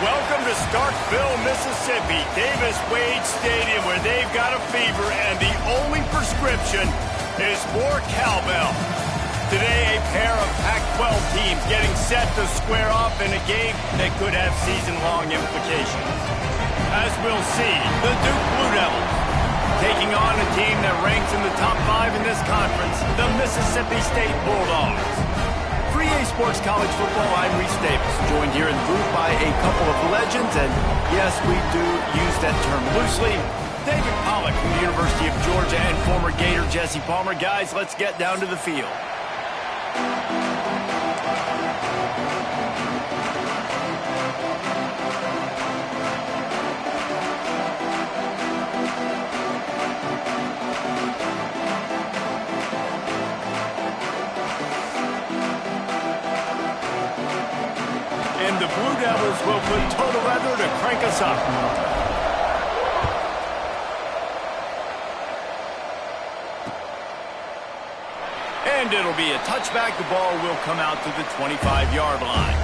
Welcome to Starkville, Mississippi, Davis-Wade Stadium, where they've got a fever, and the only prescription is more cowbell. Today, a pair of Pac-12 teams getting set to square off in a game that could have season-long implications. As we'll see, the Duke Blue Devils taking on a team that ranks in the top 5 in this conference, the Mississippi State Bulldogs. For EA Sports College Football, I'm Reese Davis, joined here in the booth by a couple of legends, and yes, we do use that term loosely. David Pollack from the University of Georgia and former Gator Jesse Palmer. Guys, let's get down to the field. And the Blue Devils will put total leather to crank us up. And it'll be a touchback. The ball will come out to the 25-yard line.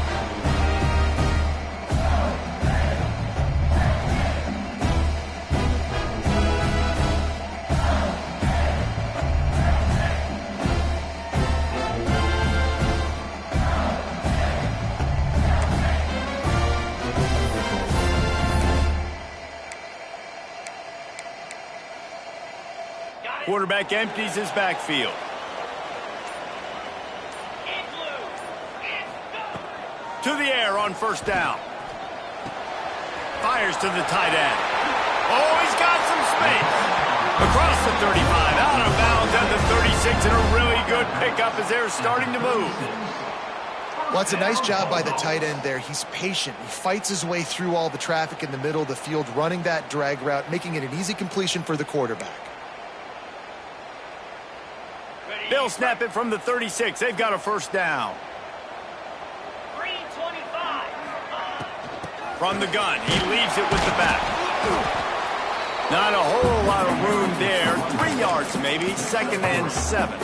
Quarterback empties his backfield. To the air on first down. Fires to the tight end. Oh, he's got some space. Across the 35, out of bounds at the 36, and a really good pickup as they're starting to move. Well, it's a nice job by the tight end there. He's patient. He fights his way through all the traffic in the middle of the field, running that drag route, making it an easy completion for the quarterback. They'll snap it from the 36. They've got a first down. From the gun, he leaves it with the back. Not a whole lot of room there. 3 yards maybe, 2nd and 7.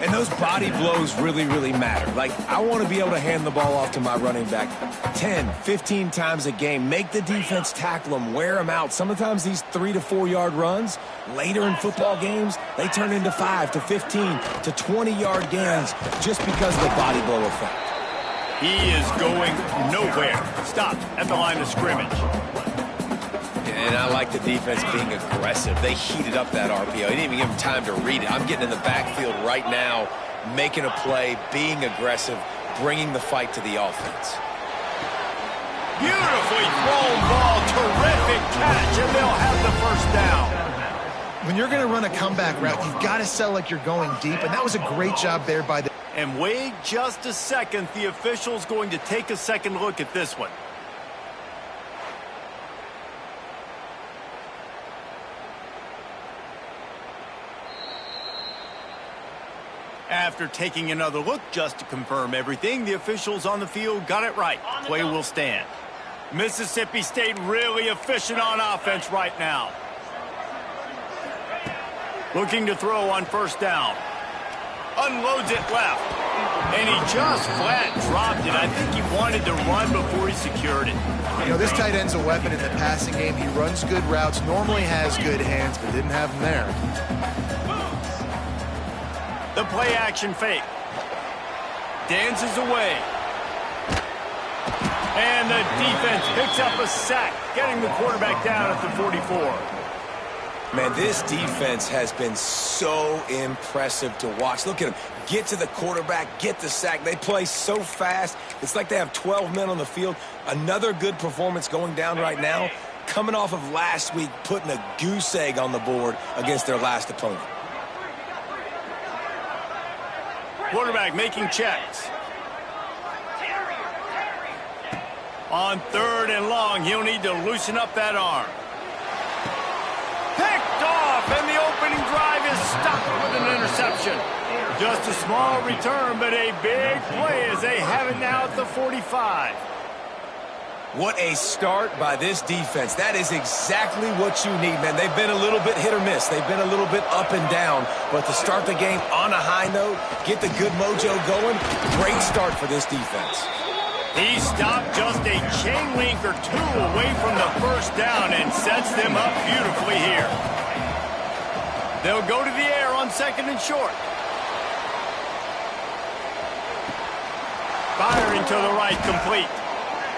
And those body blows really, really matter. Like, I want to be able to hand the ball off to my running back 10, 15 times a game. Make the defense tackle them, wear them out. Sometimes these 3 to 4 yard runs, later in football games, they turn into 5 to 15 to 20-yard gains just because of the body blow effect. He is going nowhere. Stopped at the line of scrimmage. And I like the defense being aggressive. They heated up that RPO. He didn't even give him time to read it. I'm getting in the backfield right now, making a play, being aggressive, bringing the fight to the offense. Beautifully thrown ball. Terrific catch, and they'll have the first down. When you're going to run a comeback route, you've got to sell like you're going deep, and that was a great job there by the... And wait just a second. The official's going to take a second look at this one. After taking another look just to confirm everything, the officials on the field got it right. Play will stand. Mississippi State really efficient on offense right now. Looking to throw on first down. Unloads it left. And he just flat dropped it. I think he wanted to run before he secured it. You know, this tight end's a weapon in the passing game. He runs good routes, normally has good hands, but didn't have them there. The play action fake. Dances away. And the defense picks up a sack, getting the quarterback down at the 44. Man, this defense has been so impressive to watch. Look at them. Get to the quarterback, get the sack. They play so fast. It's like they have 12 men on the field. Another good performance going down right now. Coming off of last week, putting a goose egg on the board against their last opponent. Quarterback making checks. On 3rd and long, he'll need to loosen up that arm. Picked off, and the opening drive is stopped with an interception. Just a small return, but a big play as they have it now at the 45. What a start by this defense. That is exactly what you need, man. They've been a little bit hit or miss. They've been a little bit up and down. But to start the game on a high note, get the good mojo going, great start for this defense. He stopped just a chain link or two away from the first down and sets them up beautifully here. They'll go to the air on 2nd and short. Firing to the right, complete.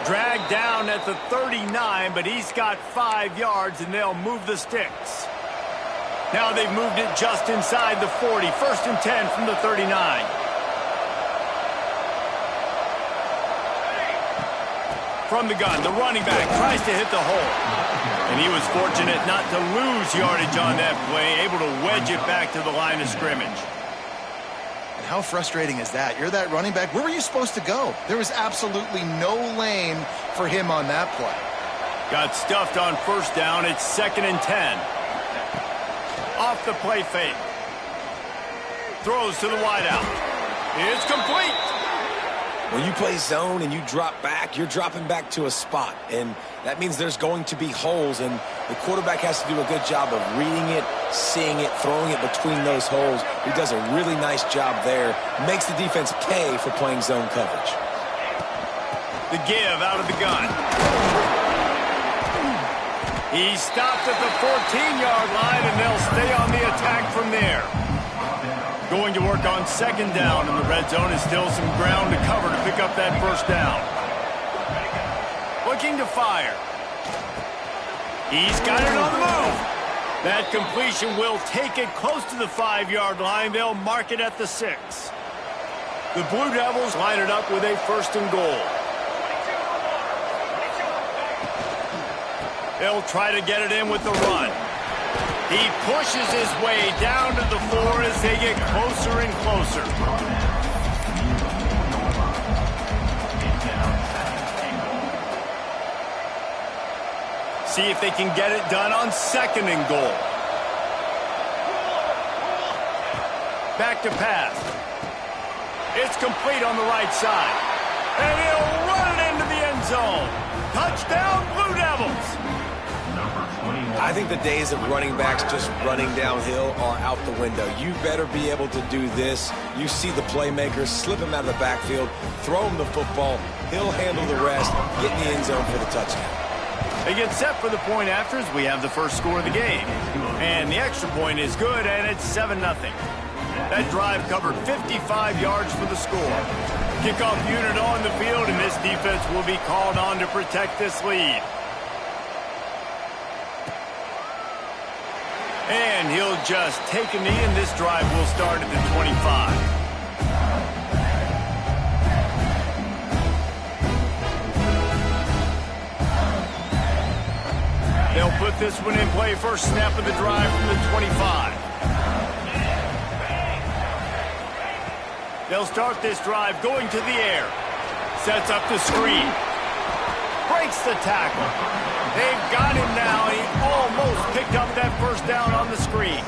Dragged down at the 39, but he's got 5 yards, and they'll move the sticks. Now they've moved it just inside the 40. 1st and 10 from the 39. From the gun, the running back tries to hit the hole. And he was fortunate not to lose yardage on that play, able to wedge it back to the line of scrimmage. And how frustrating is that? You're that running back. Where were you supposed to go? There was absolutely no lane for him on that play. Got stuffed on 1st down. It's 2nd and 10. Off the play fake. Throws to the wideout. It's complete. When you play zone and you drop back, you're dropping back to a spot. And that means there's going to be holes, and the quarterback has to do a good job of reading it, seeing it, throwing it between those holes. He does a really nice job there. Makes the defense pay for playing zone coverage. The give out of the gun. He stopped at the 14-yard line, and they'll stay on the attack from there. Going to work on 2nd down, and the red zone is still some ground to cover to pick up that 1st down. Looking to fire. He's got it on the move. That completion will take it close to the 5-yard line. They'll mark it at the 6. The Blue Devils line it up with a 1st and goal. They'll try to get it in with the run. He pushes his way down to the 4 as they get closer and closer. See if they can get it done on 2nd and goal. Back to pass. It's complete on the right side. And he'll run it into the end zone. Touchdown, Blue Devils. I think the days of running backs just running downhill are out the window. You better be able to do this. You see the playmakers, slip him out of the backfield, throw him the football. He'll handle the rest, get in the end zone for the touchdown. They get set for the point after as we have the first score of the game. And the extra point is good, and it's 7-0. That drive covered 55 yards for the score. Kickoff unit on the field, and this defense will be called on to protect this lead. And he'll just take a knee, and this drive will start at the 25. They'll put this one in play. First snap of the drive from the 25. They'll start this drive going to the air. Sets up the screen. Breaks the tackle. They've got him now. He almost picked up that 1st down on the screen.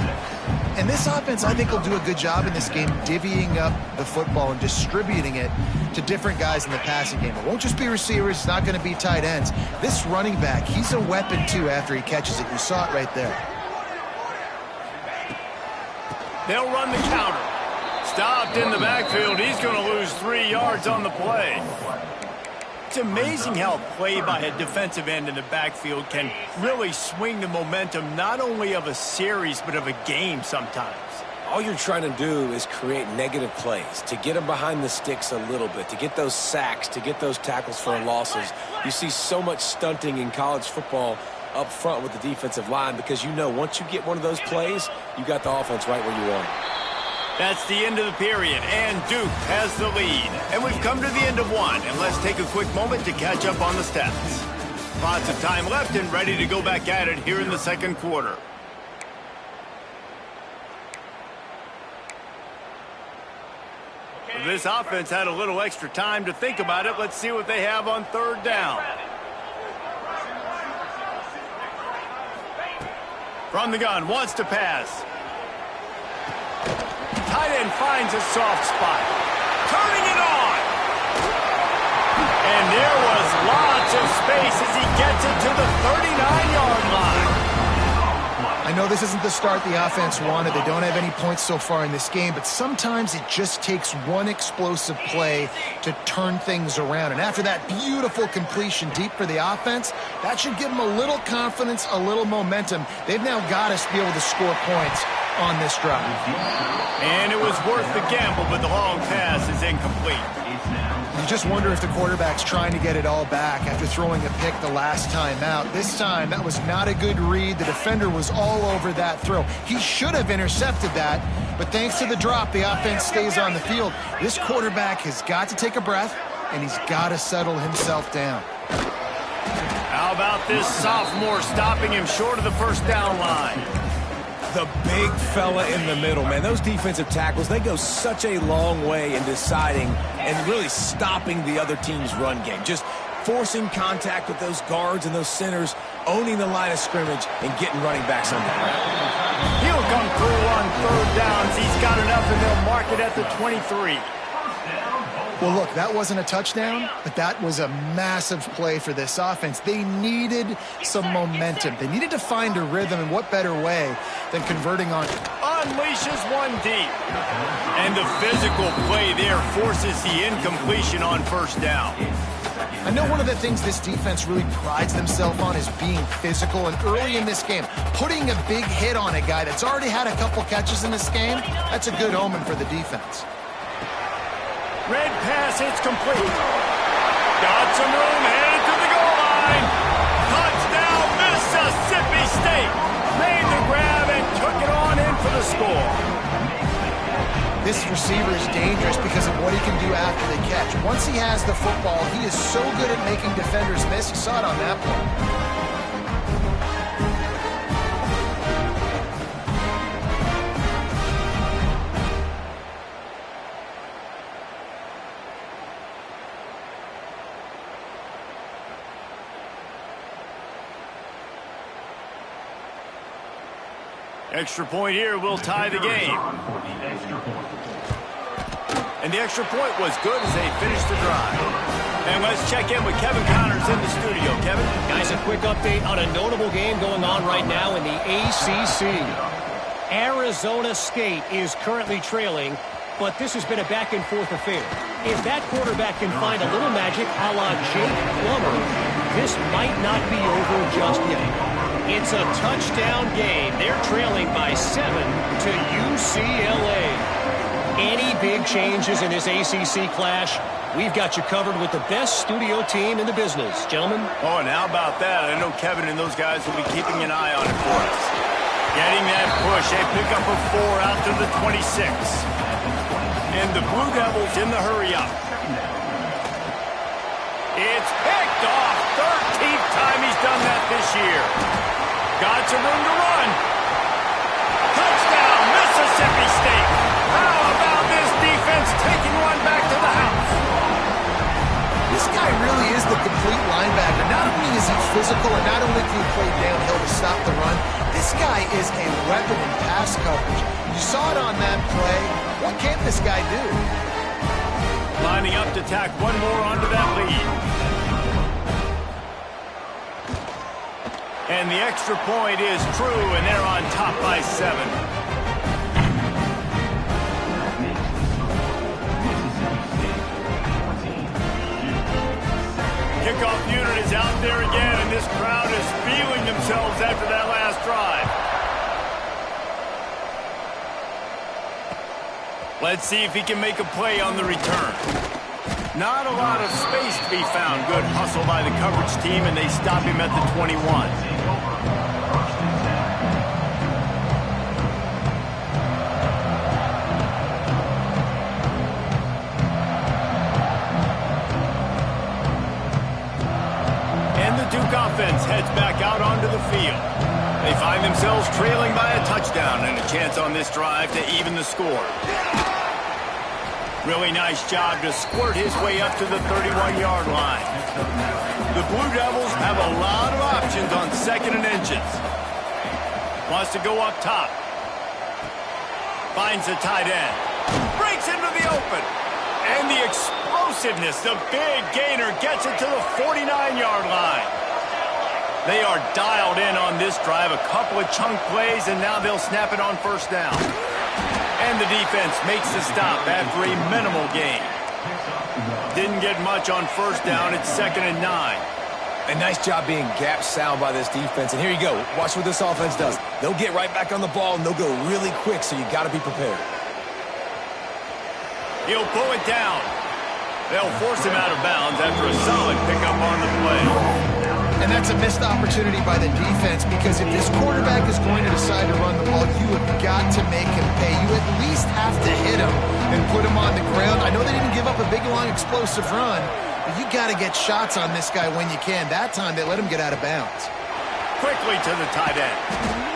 And this offense, I think, will do a good job in this game divvying up the football and distributing it to different guys in the passing game. It won't just be receivers. It's not going to be tight ends. This running back, he's a weapon, too, after he catches it. You saw it right there. They'll run the counter. Stopped in the backfield. He's going to lose 3 yards on the play. It's amazing how play by a defensive end in the backfield can really swing the momentum not only of a series but of a game sometimes. All you're trying to do is create negative plays, to get them behind the sticks a little bit, to get those sacks, to get those tackles for losses. You see so much stunting in college football up front with the defensive line because you know once you get one of those plays, you got the offense right where you want it. That's the end of the period, and Duke has the lead. And we've come to the end of one, and let's take a quick moment to catch up on the stats. Lots of time left and ready to go back at it here in the 2nd quarter. This offense had a little extra time to think about it. Let's see what they have on 3rd down. From the gun, wants to pass. Tight end finds a soft spot. Turning it on. And there was lots of space as he gets it to the 39-yard line. I know this isn't the start the offense wanted. They don't have any points so far in this game, but sometimes it just takes one explosive play to turn things around. And after that beautiful completion deep for the offense, that should give them a little confidence, a little momentum. They've now got us to be able to score points on this drive. And it was worth the gamble, but the long pass is incomplete. You just wonder if the quarterback's trying to get it all back after throwing a pick the last time out. This time, that was not a good read. The defender was all over that throw. He should have intercepted that, but thanks to the drop, the offense stays on the field. This quarterback has got to take a breath, and he's got to settle himself down. How about this sophomore stopping him short of the first down line? The big fella in the middle, man. Those defensive tackles, they go such a long way in deciding and really stopping the other team's run game. Just forcing contact with those guards and those centers, owning the line of scrimmage, and getting running backs on that. He'll come through on third downs. He's got enough, and they'll mark it at the 23. Well, look, that wasn't a touchdown, but that was a massive play for this offense. They needed some momentum. They needed to find a rhythm, and what better way than converting on. Unleashes one deep. And the physical play there forces the incompletion on first down. I know one of the things this defense really prides themselves on is being physical, and early in this game, putting a big hit on a guy that's already had a couple catches in this game, that's a good omen for the defense. Red pass, it's complete. Got some room, headed to the goal line. Touchdown, Mississippi State. Made the grab and took it on in for the score. This receiver is dangerous because of what he can do after the catch. Once he has the football, he is so good at making defenders miss. You saw it on that play. Extra point here will tie the game. And the extra point was good as they finished the drive. And let's check in with Kevin Connors in the studio. Kevin? Guys, a quick update on a notable game going on right now in the ACC. Arizona State is currently trailing, but this has been a back-and-forth affair. If that quarterback can find a little magic a la Jake Plummer, this might not be over just yet. It's a touchdown game. They're trailing by 7 to UCLA. Any big changes in this ACC clash, we've got you covered with the best studio team in the business. Gentlemen? Oh, and how about that? I know Kevin and those guys will be keeping an eye on it for us. Getting that push, a pickup of 4 out to the 26. And the Blue Devils in the hurry-up. It's picked off. 13th time he's done that this year. Got some room to run. Touchdown, Mississippi State. How about this defense taking one back to the house? This guy really is the complete linebacker. Not only is he physical, and not only can he play downhill to stop the run, this guy is a weapon in pass coverage. You saw it on that play. What can't this guy do? Lining up to tack one more onto that lead. And the extra point is true, and they're on top by 7. Kickoff unit is out there again, and this crowd is feeling themselves after that last drive. Let's see if he can make a play on the return. Not a lot of space to be found. Good hustle by the coverage team, and they stop him at the 21. And the Duke offense heads back out onto the field. They find themselves trailing by a touchdown and a chance on this drive to even the score. Really nice job to squirt his way up to the 31-yard line. The Blue Devils have a lot of options on 2nd and inches. Wants to go up top. Finds the tight end. Breaks into the open. And the explosiveness, the big gainer gets it to the 49-yard line. They are dialed in on this drive. A couple of chunk plays, and now they'll snap it on first down. And the defense makes the stop after a minimal gain. Didn't get much on first down. It's 2nd and 9. A nice job being gap sound by this defense. And here you go. Watch what this offense does. They'll get right back on the ball, and they'll go really quick, so you got to be prepared. He'll pull it down. They'll force him out of bounds after a solid pickup on the play. And that's a missed opportunity by the defense, because if this quarterback is going to decide to run the ball, you have got to make him pay. You at least have to hit him and put him on the ground. I know they didn't give up a big, long, explosive run, but you got to get shots on this guy when you can. That time, they let him get out of bounds. Quickly to the tight end.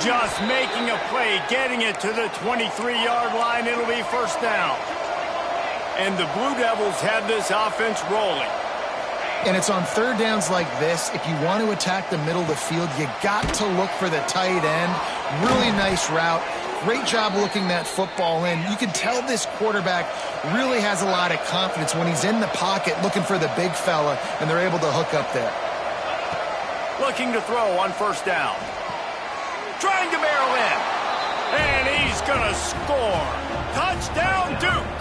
Just making a play, getting it to the 23-yard line. It'll be first down. And the Blue Devils have this offense rolling. And it's on third downs like this. If you want to attack the middle of the field, you got to look for the tight end. Really nice route. Great job looking that football in. You can tell this quarterback really has a lot of confidence when he's in the pocket looking for the big fella, and they're able to hook up there. Looking to throw on first down. Trying to barrel in. And he's going to score. Touchdown, Duke.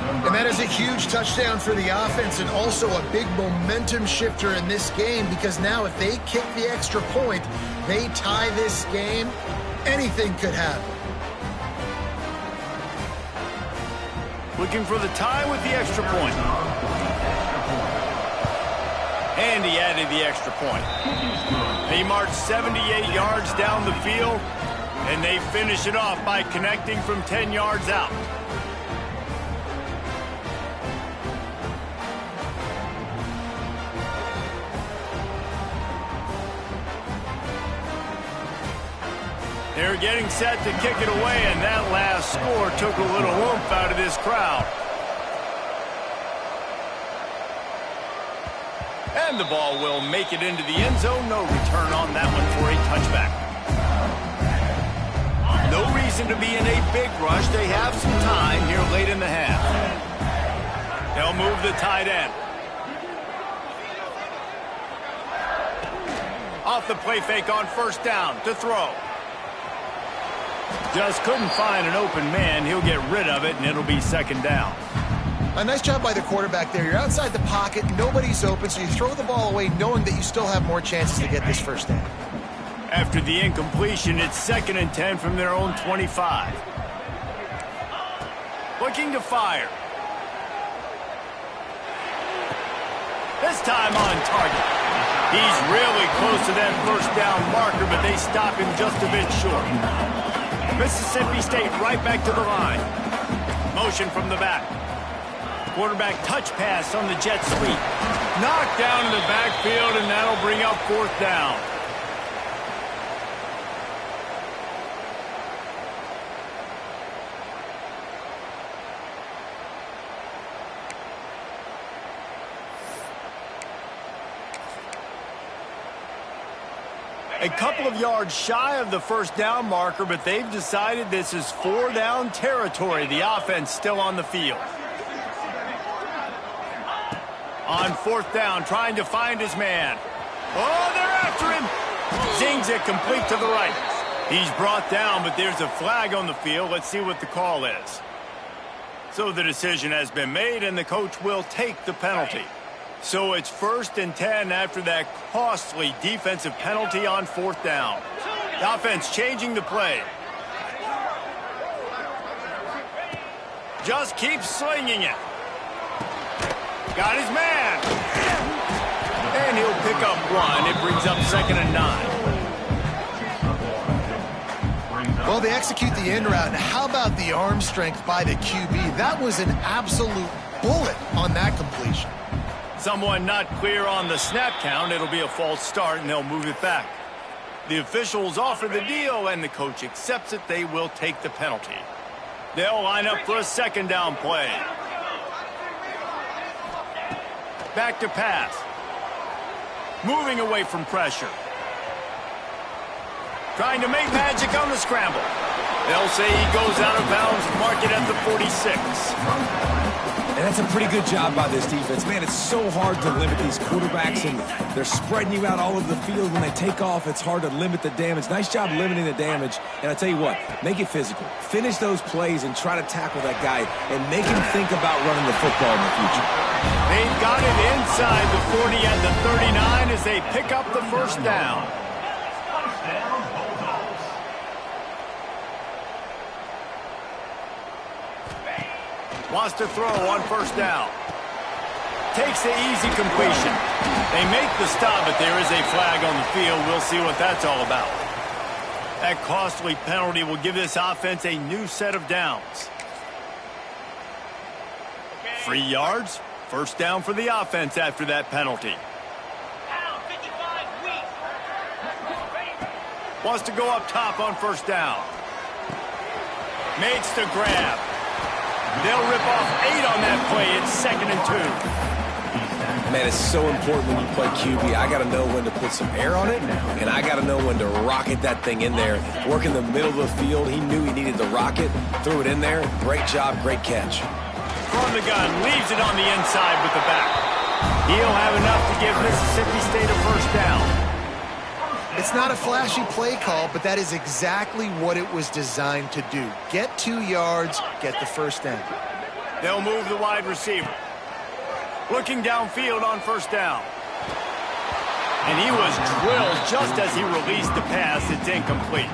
And that is a huge touchdown for the offense, and also a big momentum shifter in this game, because now if they kick the extra point, they tie this game, anything could happen. Looking for the tie with the extra point. And he added the extra point. They marched 78 yards down the field, and they finish it off by connecting from 10 yards out. They're getting set to kick it away, and that last score took a little oomph out of this crowd. And the ball will make it into the end zone. No return on that one for a touchback. No reason to be in a big rush. They have some time here late in the half. They'll move the tight end. Off the play fake on first down to throw. Just couldn't find an open man. He'll get rid of it, and it'll be second down. A nice job by the quarterback there. You're outside the pocket, nobody's open, so you throw the ball away knowing that you still have more chances to get this first down. After the incompletion, it's 2nd and 10 from their own 25. Looking to fire. This time on target. He's really close to that first down marker, but they stop him just a bit short. Mississippi State right back to the line. Motion from the back. Quarterback touch pass on the jet sweep. Knocked down in the backfield, and that'll bring up fourth down. A couple of yards shy of the first down marker, but they've decided this is 4-down territory. The offense still on the field. On fourth down, trying to find his man. Oh, they're after him. Zings it complete to the right. He's brought down, but there's a flag on the field. Let's see what the call is. So the decision has been made, and the coach will take the penalty. So it's 1st and 10 after that costly defensive penalty on fourth down. The offense changing the play. Just keeps slinging it. Got his man. And he'll pick up one. It brings up 2nd and 9. Well, they execute the in route. How about the arm strength by the QB? That was an absolute bullet on that completion. Someone not clear on the snap count. It'll be a false start, and they'll move it back. The officials offer the deal, and the coach accepts it. They will take the penalty. They'll line up for a 2nd down play. Back to pass. Moving away from pressure. Trying to make magic on the scramble. They'll say he goes out of bounds, mark it at the 46. And that's a pretty good job by this defense. Man, it's so hard to limit these quarterbacks, and they're spreading you out all over the field. When they take off, it's hard to limit the damage. Nice job limiting the damage. And I tell you what, make it physical. Finish those plays and try to tackle that guy and make him think about running the football in the future. They've got it inside the 40 at the 39 as they pick up the first down. Wants to throw on first down. Takes the easy completion. They make the stop, but there is a flag on the field. We'll see what that's all about. That costly penalty will give this offense a new set of downs. 3 yards. First down for the offense after that penalty. Wants to go up top on first down. Makes the grab. They'll rip off 8 on that play. It's 2nd and 2. Man, it's so important when you play QB. I got to know when to put some air on it, and I got to know when to rocket that thing in there. Work in the middle of the field. He knew he needed the rocket. Threw it in there. Great job, great catch. From the gun, leaves it on the inside with the back. He'll have enough to give Mississippi State a first down. It's not a flashy play call, but that is exactly what it was designed to do. Get 2 yards, get the first down. They'll move the wide receiver. Looking downfield on first down. And he was drilled just as he released the pass. It's incomplete.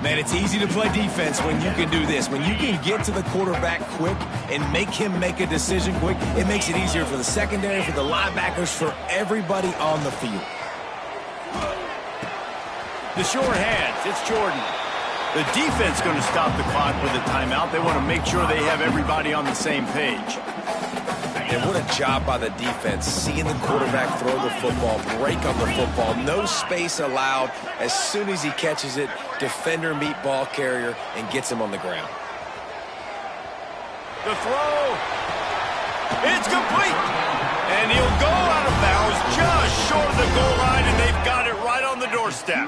Man, it's easy to play defense when you can do this. When you can get to the quarterback quick and make him make a decision quick, it makes it easier for the secondary, for the linebackers, for everybody on the field. The short hands, it's Jordan. The defense going to stop the clock with a timeout. They want to make sure they have everybody on the same page. And what a job by the defense, seeing the quarterback throw the football, break on the football, no space allowed. As soon as he catches it, defender meet ball carrier and gets him on the ground. The throw, it's complete. And he'll go out of bounds just short of the goal line, and they've got it right on the doorstep.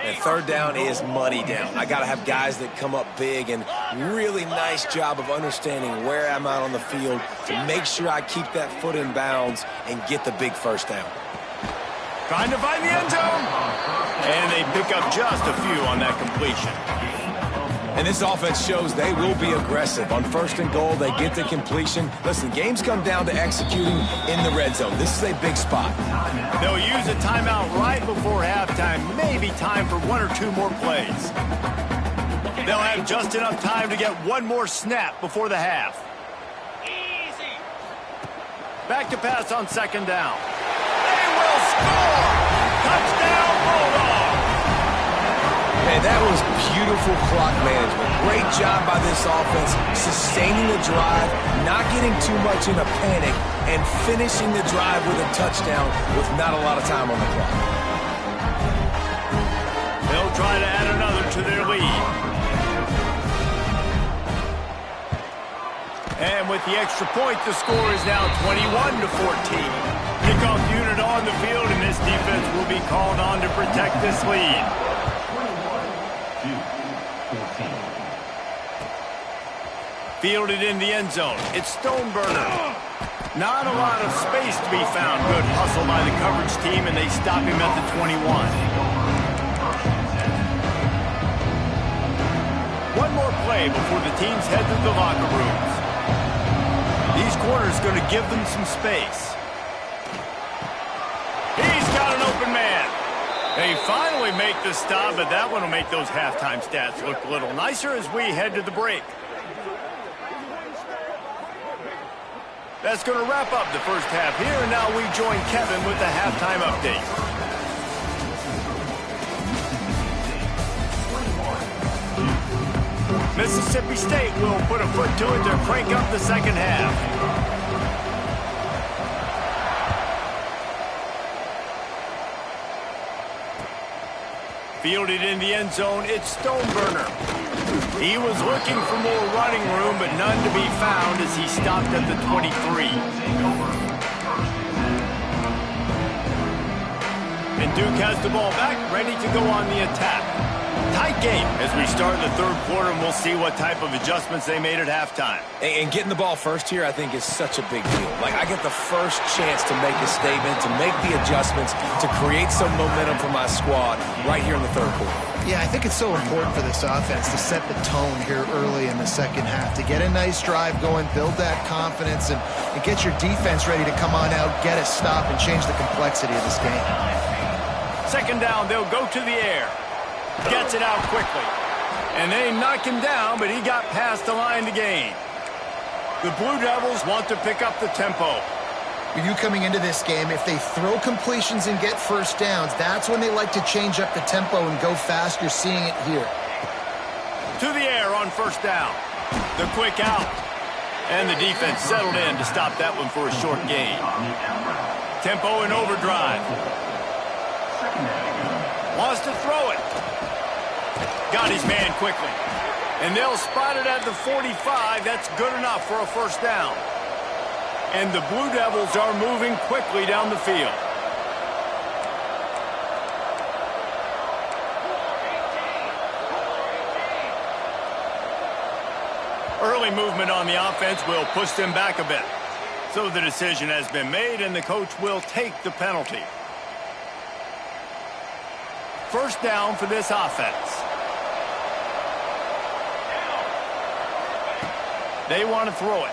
And third down is money down. I got to have guys that come up big, and really nice job of understanding where I'm out on the field to make sure I keep that foot in bounds and get the big first down. Trying to find the end zone. And they pick up just a few on that completion. And this offense shows they will be aggressive. On first and goal, they get the completion. Listen, games come down to executing in the red zone. This is a big spot. They'll use a timeout right before halftime. Maybe time for 1 or 2 more plays. They'll have just enough time to get 1 more snap before the half. Easy. Back to pass on second down. They will score! Touchdown, Bulldogs! And that was beautiful clock management. Great job by this offense, sustaining the drive, not getting too much in a panic, and finishing the drive with a touchdown with not a lot of time on the clock. They'll try to add another to their lead. And with the extra point, the score is now 21-14. Kickoff unit on the field, and this defense will be called on to protect this lead. Fielded in the end zone. It's Stoneburner. Not a lot of space to be found. Good hustle by the coverage team, and they stop him at the 21. One more play before the teams head to the locker rooms. These corners going to give them some space. He's got an open man. They finally make the stop, but that one will make those halftime stats look a little nicer as we head to the break. That's going to wrap up the first half here, and now we join Kevin with the halftime update. Mississippi State will put a foot to it to crank up the second half. Fielded in the end zone, it's Stoneburner. He was looking for more running room, but none to be found as he stopped at the 23. And Duke has the ball back, ready to go on the attack. Tight game as we start the third quarter, and we'll see what type of adjustments they made at halftime. And getting the ball first here, I think, is such a big deal. Like, I get the first chance to make a statement, to make the adjustments, to create some momentum for my squad right here in the third quarter. Yeah, I think it's so important for this offense to set the tone here early in the second half, to get a nice drive going, build that confidence, and get your defense ready to come on out, get a stop, and change the complexity of this game. Second down, they'll go to the air. Gets it out quickly. And they knock him down, but he got past the line to gain. The Blue Devils want to pick up the tempo. With you coming into this game, if they throw completions and get first downs, that's when they like to change up the tempo and go fast. You're seeing it here. To the air on first down. The quick out. And the defense settled in to stop that one for a short gain. Tempo in overdrive. Wants to throw it. Got his man quickly. And they'll spot it at the 45. That's good enough for a first down. And the Blue Devils are moving quickly down the field. Early movement on the offense will push them back a bit. So the decision has been made, and the coach will take the penalty. First down for this offense. They want to throw it.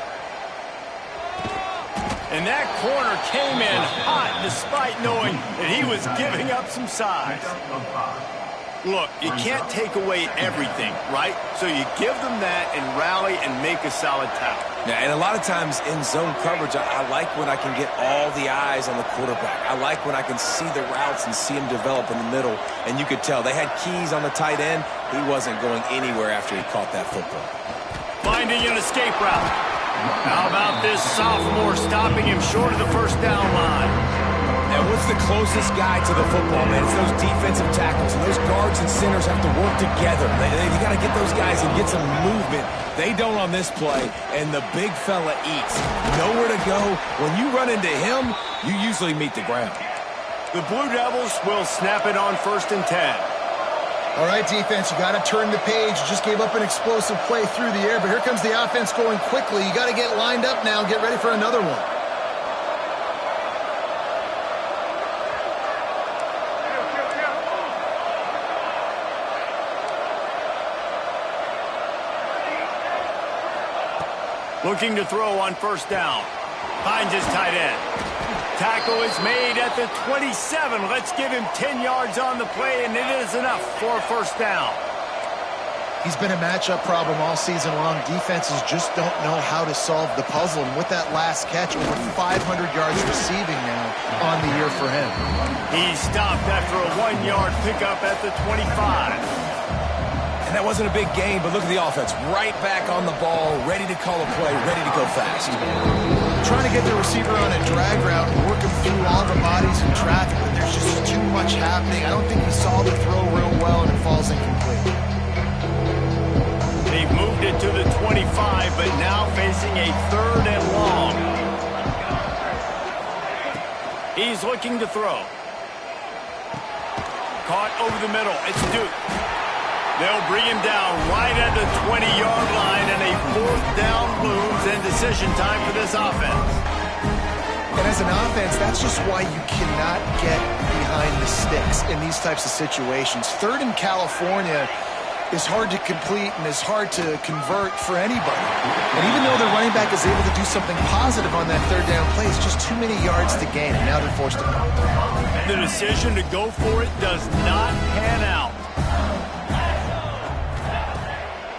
And that corner came in hot despite knowing that he was giving up some size. Look, you can't take away everything, right? So you give them that and rally and make a solid tackle. Yeah, and a lot of times in zone coverage, I like when I can get all the eyes on the quarterback. I like when I can see the routes and see him develop in the middle. And you could tell they had keys on the tight end. He wasn't going anywhere after he caught that football. Finding an escape route. How about this sophomore stopping him short of the first down line? And what's the closest guy to the football, man? It's those defensive tackles. And those guards and centers have to work together. They got to get those guys and get some movement. They don't on this play, and the big fella eats. Nowhere to go. When you run into him, you usually meet the ground. The Blue Devils will snap it on 1st and 10. All right, defense, you got to turn the page. You just gave up an explosive play through the air, but here comes the offense going quickly. You got to get lined up now and get ready for another one. Looking to throw on first down. Finds his tight end. Tackle is made at the 27. Let's give him 10 yards on the play, and it is enough for a first down. He's been a matchup problem all season long. Defenses just don't know how to solve the puzzle. And with that last catch, over 500 yards receiving now on the year for him. He stopped after a 1-yard pickup at the 25. And that wasn't a big gain, but look at the offense. Right back on the ball, ready to call a play, ready to go fast. Trying to get the receiver on a drag route and work him through all the bodies in traffic, but there's just too much happening. I don't think he saw the throw real well, and it falls incomplete. They've moved it to the 25, but now facing a 3rd and long. He's looking to throw. Caught over the middle. It's Duke. They'll bring him down right at the 20-yard line, and a 4th down looms and decision time for this offense. And as an offense, that's just why you cannot get behind the sticks in these types of situations. 3rd in California is hard to complete and is hard to convert for anybody. And even though the running back is able to do something positive on that 3rd down play, it's just too many yards to gain, and now they're forced to punt. The decision to go for it does not pan out.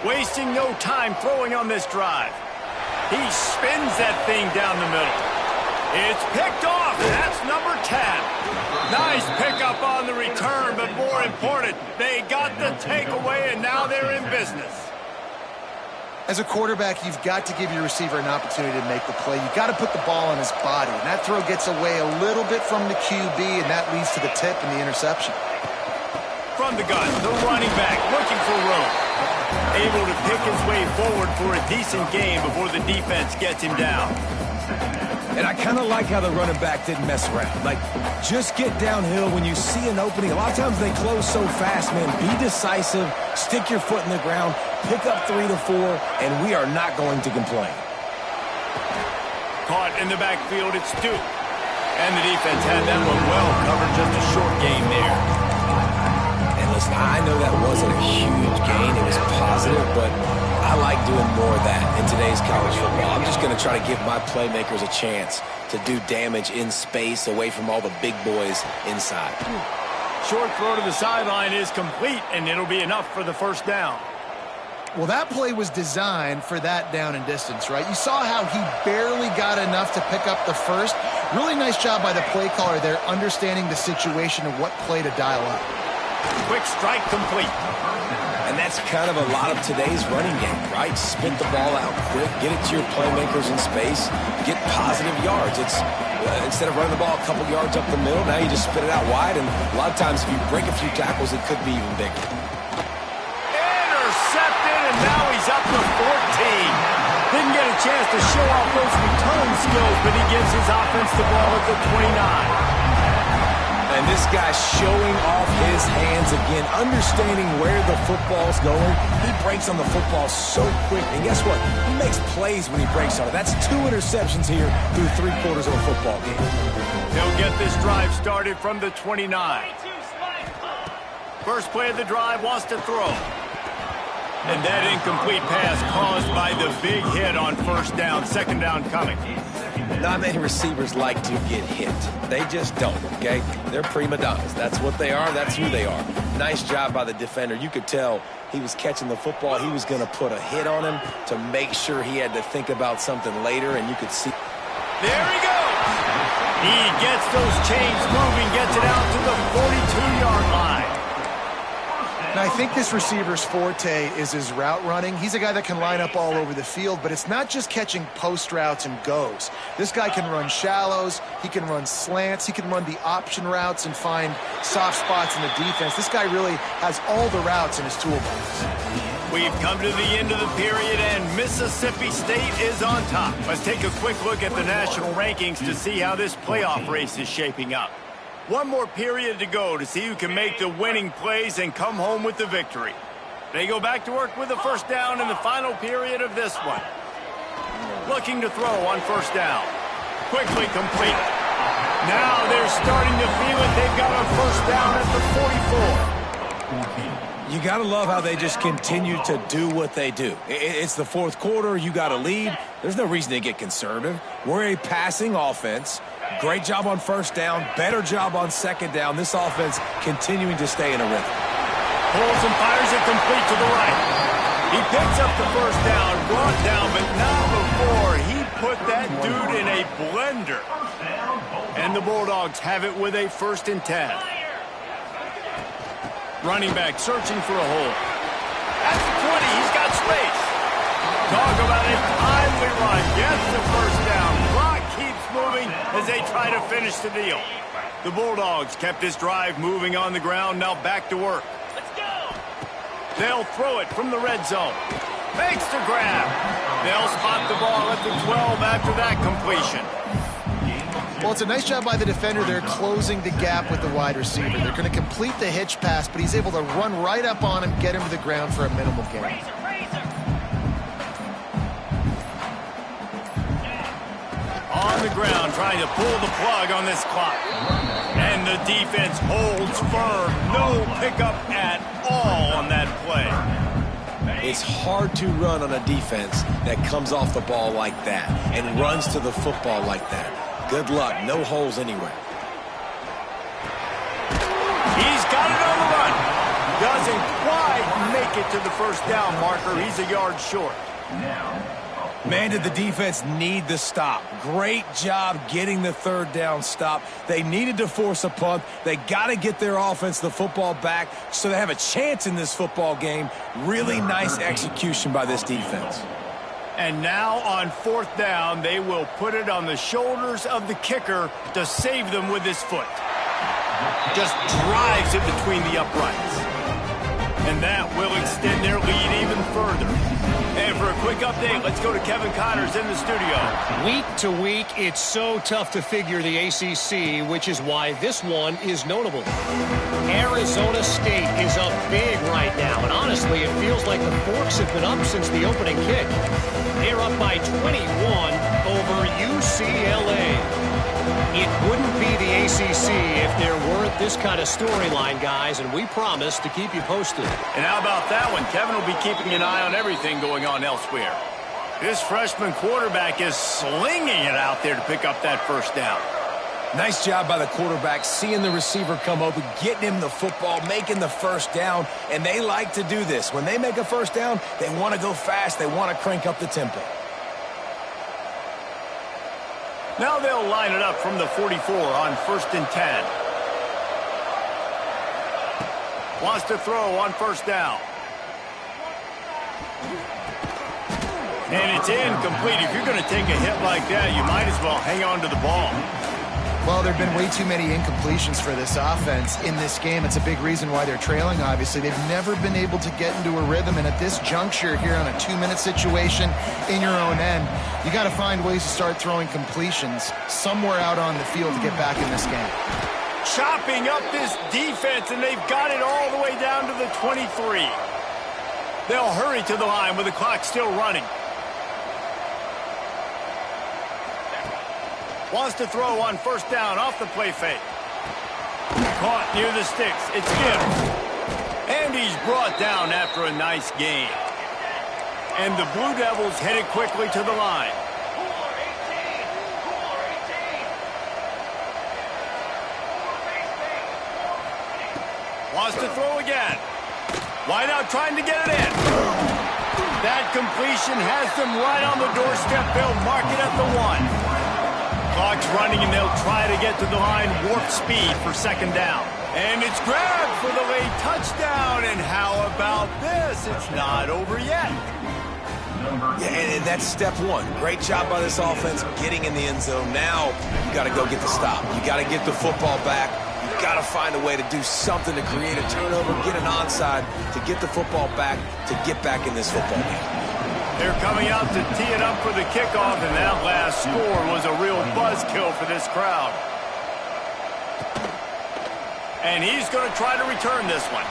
Wasting no time throwing on this drive. He spins that thing down the middle. It's picked off. That's number 10. Nice pickup on the return, but more important, they got the takeaway, and now they're in business. As a quarterback, you've got to give your receiver an opportunity to make the play. You've got to put the ball on his body, and that throw gets away a little bit from the QB, and that leads to the tip and the interception. From the gun, the running back looking for room. Able to pick his way forward for a decent game before the defense gets him down. And I kind of like how the running back didn't mess around. Like, just get downhill when you see an opening. A lot of times they close so fast, man. Be decisive, stick your foot in the ground, pick up 3 to 4, and we are not going to complain. Caught in the backfield, it's Duke. And the defense had that one well covered, just a short gain there. And listen, I know that wasn't a huge gain. It was positive, but I like doing more of that in today's college football. I'm just going to try to give my playmakers a chance to do damage in space away from all the big boys inside. Short throw to the sideline is complete, and it'll be enough for the first down. Well, that play was designed for that down and distance, right? You saw how he barely got enough to pick up the first. Really nice job by the play caller there, understanding the situation and what play to dial up. Quick strike complete. And that's kind of a lot of today's running game, right? Spit the ball out quick, get it to your playmakers in space, get positive yards. It's instead of running the ball a couple yards up the middle, now you just spit it out wide, and a lot of times if you break a few tackles, it could be even bigger. Intercepted, and now he's up to 14. Didn't get a chance to show off those return skills, but he gives his offense the ball at the 29. And this guy's showing off his hands again, understanding where the football's going. He breaks on the football so quick. And guess what? He makes plays when he breaks on it. That's 2 interceptions here through 3/4 of a football game. He'll get this drive started from the 29. First play of the drive, wants to throw. And that incomplete pass caused by the big hit on first down. Second down coming. Not many receivers like to get hit. They just don't, okay? They're prima donnas. That's what they are. That's who they are. Nice job by the defender. You could tell he was catching the football. He was going to put a hit on him to make sure he had to think about something later, and you could see. There he goes. He gets those chains moving, gets it out to the 42-yard line. And I think this receiver's forte is his route running. He's a guy that can line up all over the field, but it's not just catching post routes and goes. This guy can run shallows, he can run slants, he can run the option routes and find soft spots in the defense. This guy really has all the routes in his toolbox. We've come to the end of the period, and Mississippi State is on top. Let's take a quick look at the national rankings to see how this playoff race is shaping up. One more period to go to see who can make the winning plays and come home with the victory. They go back to work with the first down in the final period of this one. Looking to throw on first down. Quickly complete. Now they're starting to feel it. They've got a first down at the 44. You got to love how they just continue to do what they do. It's the fourth quarter. You got to lead. There's no reason to get conservative. We're a passing offense. Great job on first down. Better job on second down. This offense continuing to stay in a rhythm. Pulls and fires it complete to the right. He picks up the first down, brought down, but not before he put that dude in a blender. And the Bulldogs have it with a 1st and 10. Running back searching for a hole. At the 20, he's got space. Talk about a timely run. Gets the first down. Clock keeps moving as they try to finish the deal. The Bulldogs kept this drive moving on the ground. Now back to work. Let's go. They'll throw it from the red zone. Fakes the grab. They'll spot the ball at the 12 after that completion. Well, it's a nice job by the defender. They're closing the gap with the wide receiver. They're going to complete the hitch pass, but he's able to run right up on him, get him to the ground for a minimal gain. On the ground, trying to pull the plug on this clock. And the defense holds firm. No pickup at all on that play. It's hard to run on a defense that comes off the ball like that and runs to the football like that. Good luck. No holes anywhere. He's got it on the run. Doesn't quite make it to the first down marker. He's a yard short. Man, did the defense need the stop. Great job getting the third down stop. They needed to force a punt. They got to get their offense the football back so they have a chance in this football game. Really nice execution by this defense. And now on 4th down, they will put it on the shoulders of the kicker to save them with his foot. Just drives it between the uprights. And that will extend their lead even further. And for a quick update, let's go to Kevin Connors in the studio. Week to week, it's so tough to figure the ACC, which is why this one is notable. Arizona State is up big right now, and honestly, it feels like the Forks have been up since the opening kick. They're up by 21 over UCLA. It wouldn't be the ACC if there weren't this kind of storyline, guys, and we promise to keep you posted. And how about that one? Kevin will be keeping an eye on everything going on elsewhere. This freshman quarterback is slinging it out there to pick up that first down. Nice job by the quarterback, seeing the receiver come open, getting him the football, making the first down, and they like to do this. When they make a first down, they want to go fast. They want to crank up the tempo. Now they'll line it up from the 44 on 1st and 10. Wants to throw on first down. And it's incomplete. If you're going to take a hit like that, you might as well hang on to the ball. Well, there have been way too many incompletions for this offense in this game. It's a big reason why they're trailing, obviously. They've never been able to get into a rhythm, and at this juncture here on a 2-minute situation in your own end, you got to find ways to start throwing completions somewhere out on the field to get back in this game. Chopping up this defense, and they've got it all the way down to the 23. They'll hurry to the line with the clock still running. Wants to throw on first down off the play fake. Caught near the sticks. It's Gibbs. And he's brought down after a nice gain. And the Blue Devils headed quickly to the line. Wants to throw again. Wide out trying to get it in. That completion has them right on the doorstep. They'll mark it at the 1. Clock's running, and they'll try to get to the line warp speed for second down. And it's grabbed for the late touchdown. And how about this? It's not over yet. Yeah, and that's step one. Great job by this offense getting in the end zone. Now you got to go get the stop. You got to get the football back. You've got to find a way to do something to create a turnover, get an onside, to get the football back, to get back in this football game. They're coming out to tee it up for the kickoff, and that last score was a real buzzkill for this crowd. And he's going to try to return this one.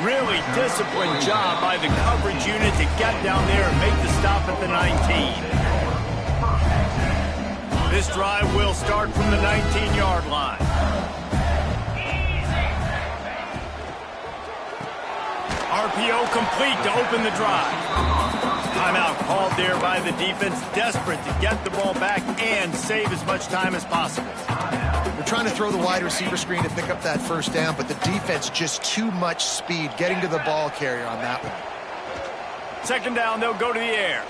Really disciplined job by the coverage unit to get down there and make the stop at the 19. This drive will start from the 19-yard line. RPO complete to open the drive. Timeout called there by the defense, desperate to get the ball back and save as much time as possible. They're trying to throw the wide receiver screen to pick up that first down, but the defense just too much speed getting to the ball carrier on that one. Second down, they'll go to the air.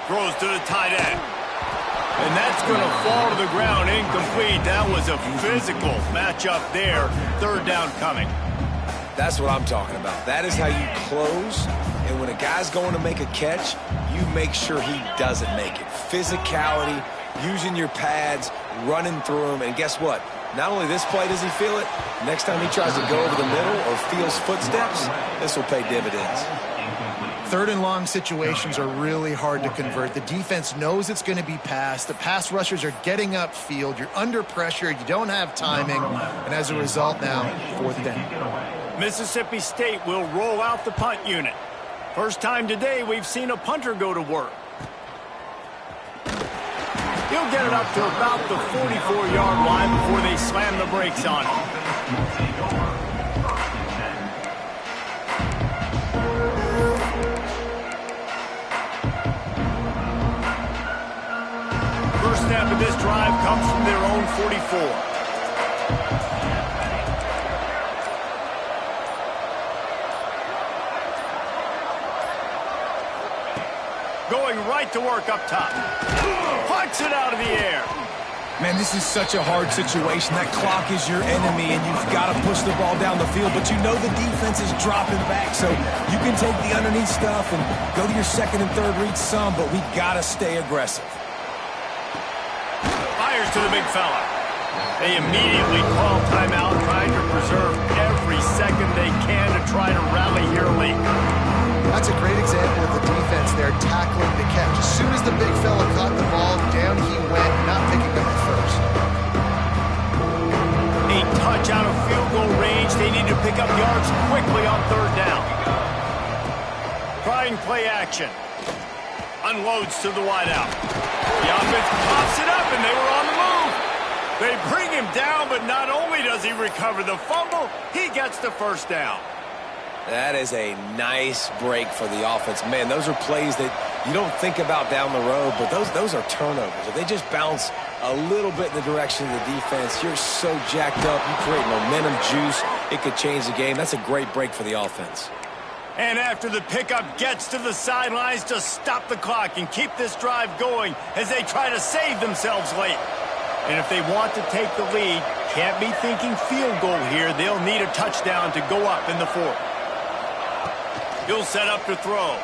Throws to the tight end. And that's going to fall to the ground incomplete. That was a physical matchup there. Third down coming. That's what I'm talking about. That is how you close. And when a guy's going to make a catch, you make sure he doesn't make it. Physicality, using your pads, running through them. And guess what? Not only this play does he feel it, next time he tries to go over the middle or feels footsteps, this will pay dividends. Third and long situations are really hard to convert. The defense knows it's going to be passed. The pass rushers are getting upfield. You're under pressure. You don't have timing. And as a result now, fourth down. Mississippi State will roll out the punt unit. First time today we've seen a punter go to work. He'll get it up to about the 44-yard line before they slam the brakes on him. First snap of this drive comes from their own 44. Going right to work up top. Punts it out of the air. Man, this is such a hard situation. That clock is your enemy, and you've got to push the ball down the field. But you know the defense is dropping back, so you can take the underneath stuff and go to your second and third read some, but we got to stay aggressive. Fires to the big fella. They immediately call timeout, trying to preserve every second they can to try to rally here late. That's a great example of the defense there tackling the catch. As soon as the big fella caught the ball, down he went, not picking up at first. A touch out of field goal range. They need to pick up yards quickly on third down. Trying play action. Unloads to the wideout. The offense pops it up, and they were on the move. They bring him down, but not only does he recover the fumble, he gets the first down. That is a nice break for the offense. Man, those are plays that you don't think about down the road, but those are turnovers. If they just bounce a little bit in the direction of the defense, you're so jacked up. You create momentum juice. It could change the game. That's a great break for the offense. And after the pickup gets to the sidelines to stop the clock and keep this drive going as they try to save themselves late. And if they want to take the lead, can't be thinking field goal here. They'll need a touchdown to go up in the fourth. He'll set up to throw.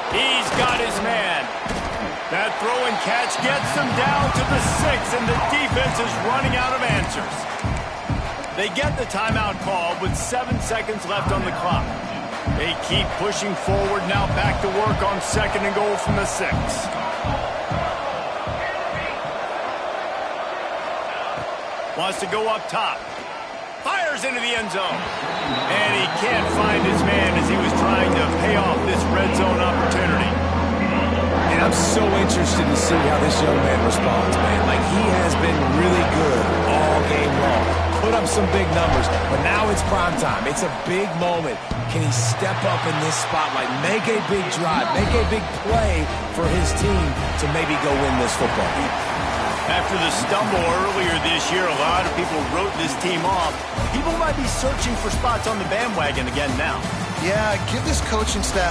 He's got his man. That throw and catch gets them down to the 6, and the defense is running out of answers. They get the timeout call with 7 seconds left on the clock. They keep pushing forward, now back to work on 2nd and goal from the 6. Wants to go up top. Fires into the end zone. And he can't find his man as he was trying to pay off this red zone opportunity. And I'm so interested to see how this young man responds, man. Like, he has been really good all game long. Put up some big numbers, but now it's prime time. It's a big moment. Can he step up in this spotlight, make a big drive, make a big play for his team to maybe go win this football game? After the stumble earlier this year, a lot of people wrote this team off. People might be searching for spots on the bandwagon again now. Yeah, give this coaching staff